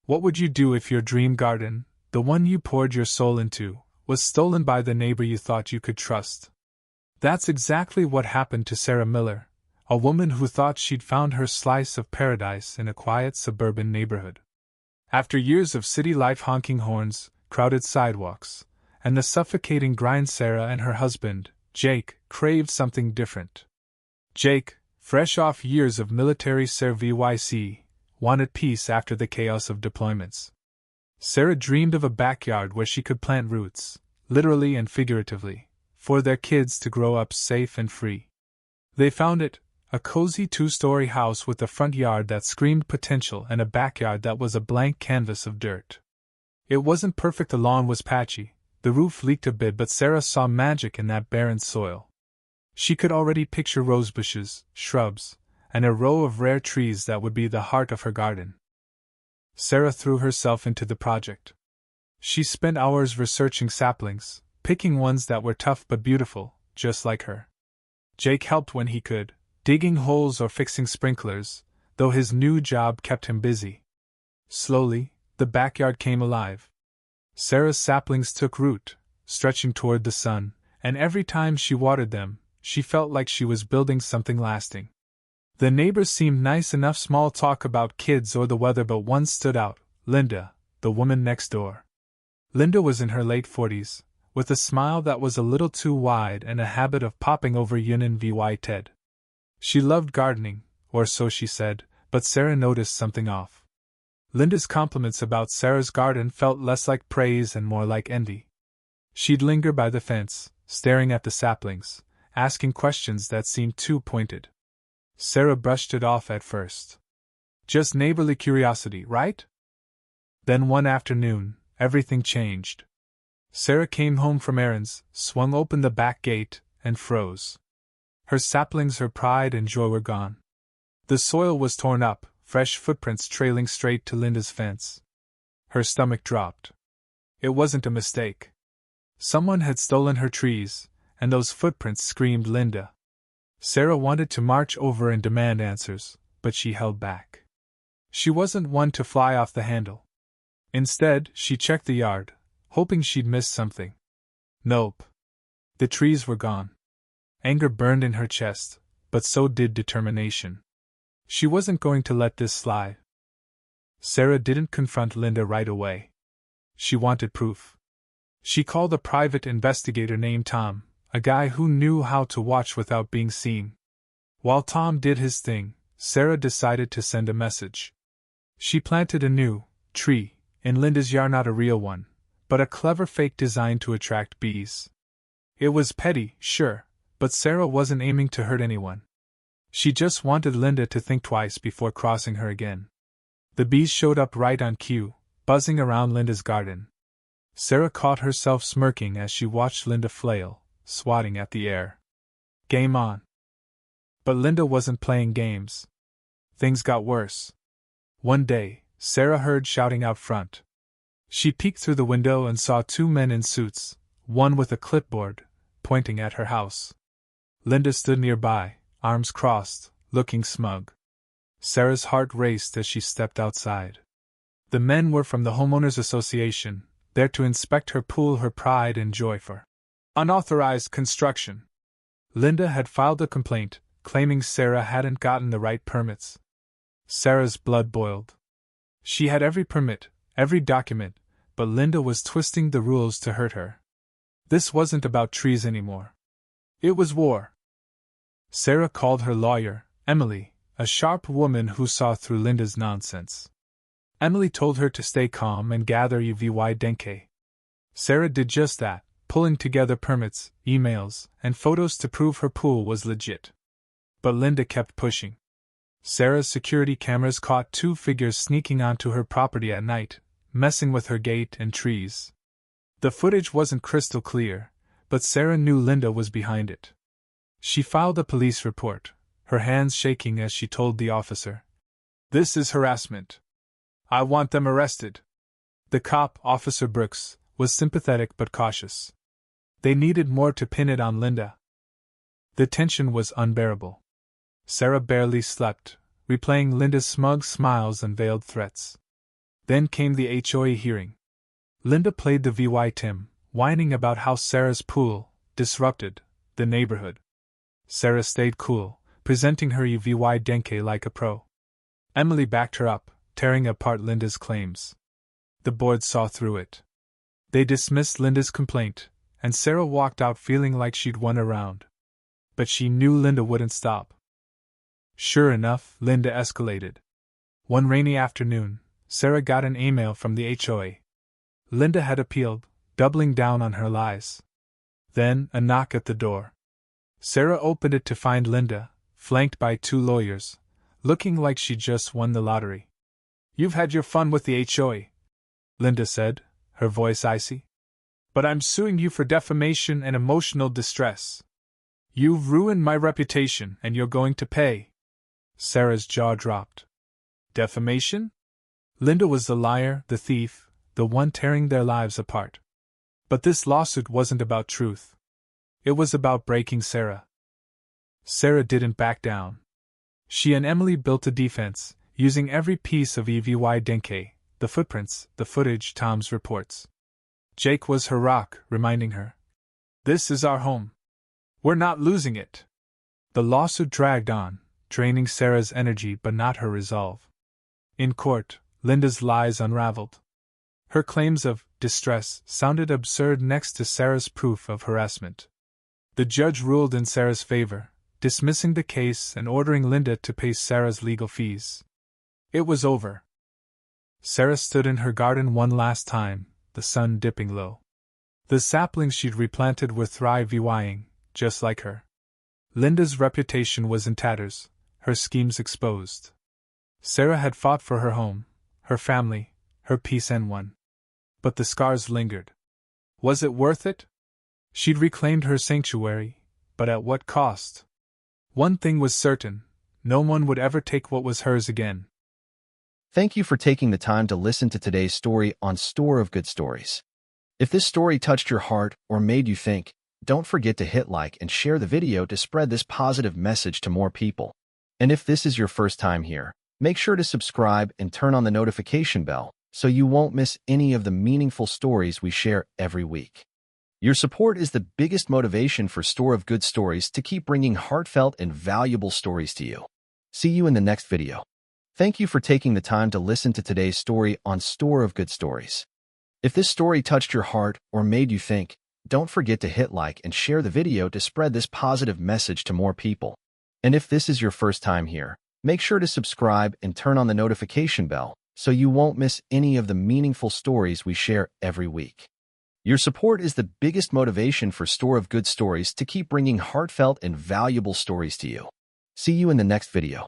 What would you do if your dream garden, the one you poured your soul into, was stolen by the neighbor you thought you could trust? That's exactly what happened to Sarah Miller, a woman who thought she'd found her slice of paradise in a quiet suburban neighborhood. After years of city life, honking horns, crowded sidewalks, and the suffocating grind, Sarah and her husband, Jake, craved something different. Jake, fresh off years of military service, wanted peace after the chaos of deployments. Sarah dreamed of a backyard where she could plant roots, literally and figuratively, for their kids to grow up safe and free. They found it, a cozy 2-story house with a front yard that screamed potential and a backyard that was a blank canvas of dirt. It wasn't perfect, the lawn was patchy, the roof leaked a bit, but Sarah saw magic in that barren soil. She could already picture rosebushes, shrubs, and a row of rare trees that would be the heart of her garden. Sarah threw herself into the project. She spent hours researching saplings, picking ones that were tough but beautiful, just like her. Jake helped when he could, digging holes or fixing sprinklers, though his new job kept him busy. Slowly, the backyard came alive. Sarah's saplings took root, stretching toward the sun, and every time she watered them, she felt like she was building something lasting. The neighbors seemed nice enough, small talk about kids or the weather, but one stood out, Linda, the woman next door. Linda was in her late 40s, with a smile that was a little too wide and a habit of popping over yin and vy Ted. She loved gardening, or so she said, but Sarah noticed something off. Linda's compliments about Sarah's garden felt less like praise and more like envy. She'd linger by the fence, staring at the saplings, asking questions that seemed too pointed. Sarah brushed it off at first. Just neighborly curiosity, right? Then one afternoon, everything changed. Sarah came home from errands, swung open the back gate, and froze. Her saplings, her pride and joy were gone. The soil was torn up, fresh footprints trailing straight to Linda's fence. Her stomach dropped. It wasn't a mistake. Someone had stolen her trees, and those footprints screamed Linda. Sarah wanted to march over and demand answers, but she held back. She wasn't one to fly off the handle. Instead, she checked the yard, hoping she'd missed something. Nope. The trees were gone. Anger burned in her chest, but so did determination. She wasn't going to let this slide. Sarah didn't confront Linda right away. She wanted proof. She called a private investigator named Tom, a guy who knew how to watch without being seen. While Tom did his thing, Sarah decided to send a message. She planted a new tree in Linda's yard, not a real one, but a clever fake designed to attract bees. It was petty, sure, but Sarah wasn't aiming to hurt anyone. She just wanted Linda to think twice before crossing her again. The bees showed up right on cue, buzzing around Linda's garden. Sarah caught herself smirking as she watched Linda flail, swatting at the air. Game on. But Linda wasn't playing games. Things got worse. One day, Sarah heard shouting out front. She peeked through the window and saw 2 men in suits, one with a clipboard, pointing at her house. Linda stood nearby, arms crossed, looking smug. Sarah's heart raced as she stepped outside. The men were from the Homeowners Association, there to inspect her pool, her pride and joy for unauthorized construction. Linda had filed a complaint, claiming Sarah hadn't gotten the right permits. Sarah's blood boiled. She had every permit, every document, but Linda was twisting the rules to hurt her. This wasn't about trees anymore. It was war. Sarah called her lawyer, Emily, a sharp woman who saw through Linda's nonsense. Emily told her to stay calm and gather UVY denke. Sarah did just that, pulling together permits, emails, and photos to prove her pool was legit. But Linda kept pushing. Sarah's security cameras caught 2 figures sneaking onto her property at night, messing with her gate and trees. The footage wasn't crystal clear, but Sarah knew Linda was behind it. She filed a police report, her hands shaking as she told the officer, "This is harassment. I want them arrested." The cop, Officer Brooks, was sympathetic but cautious. They needed more to pin it on Linda. The tension was unbearable. Sarah barely slept, replaying Linda's smug smiles and veiled threats. Then came the HOA hearing. Linda played the victim, whining about how Sarah's pool disrupted the neighborhood. Sarah stayed cool, presenting her evidence like a pro. Emily backed her up, tearing apart Linda's claims. The board saw through it. They dismissed Linda's complaint, and Sarah walked out feeling like she'd won a round. But she knew Linda wouldn't stop. Sure enough, Linda escalated. One rainy afternoon, Sarah got an email from the HOA. Linda had appealed, doubling down on her lies. Then, a knock at the door. Sarah opened it to find Linda, flanked by 2 lawyers, looking like she'd just won the lottery. "You've had your fun with the HOA," Linda said, her voice icy. "But I'm suing you for defamation and emotional distress. You've ruined my reputation and you're going to pay." Sarah's jaw dropped. Defamation? Linda was the liar, the thief, the one tearing their lives apart. But this lawsuit wasn't about truth. It was about breaking Sarah. Sarah didn't back down. She and Emily built a defense, using every piece of evidence, the footprints, the footage, Tom's reports. Jake was her rock, reminding her, "This is our home. We're not losing it." The lawsuit dragged on, draining Sarah's energy but not her resolve. In court, Linda's lies unraveled. Her claims of distress sounded absurd next to Sarah's proof of harassment. The judge ruled in Sarah's favor, dismissing the case and ordering Linda to pay Sarah's legal fees. It was over. Sarah stood in her garden one last time, the sun dipping low. The saplings she'd replanted were thriving, just like her. Linda's reputation was in tatters, her schemes exposed. Sarah had fought for her home, her family, her peace and won. But the scars lingered. Was it worth it? She'd reclaimed her sanctuary, but at what cost? One thing was certain, no one would ever take what was hers again. Thank you for taking the time to listen to today's story on Store of Good Stories. If this story touched your heart or made you think, don't forget to hit like and share the video to spread this positive message to more people. And if this is your first time here, make sure to subscribe and turn on the notification bell so you won't miss any of the meaningful stories we share every week. Your support is the biggest motivation for Store of Good Stories to keep bringing heartfelt and valuable stories to you. See you in the next video. Thank you for taking the time to listen to today's story on Store of Good Stories. If this story touched your heart or made you think, don't forget to hit like and share the video to spread this positive message to more people. And if this is your first time here, make sure to subscribe and turn on the notification bell so you won't miss any of the meaningful stories we share every week. Your support is the biggest motivation for Store of Good Stories to keep bringing heartfelt and valuable stories to you. See you in the next video.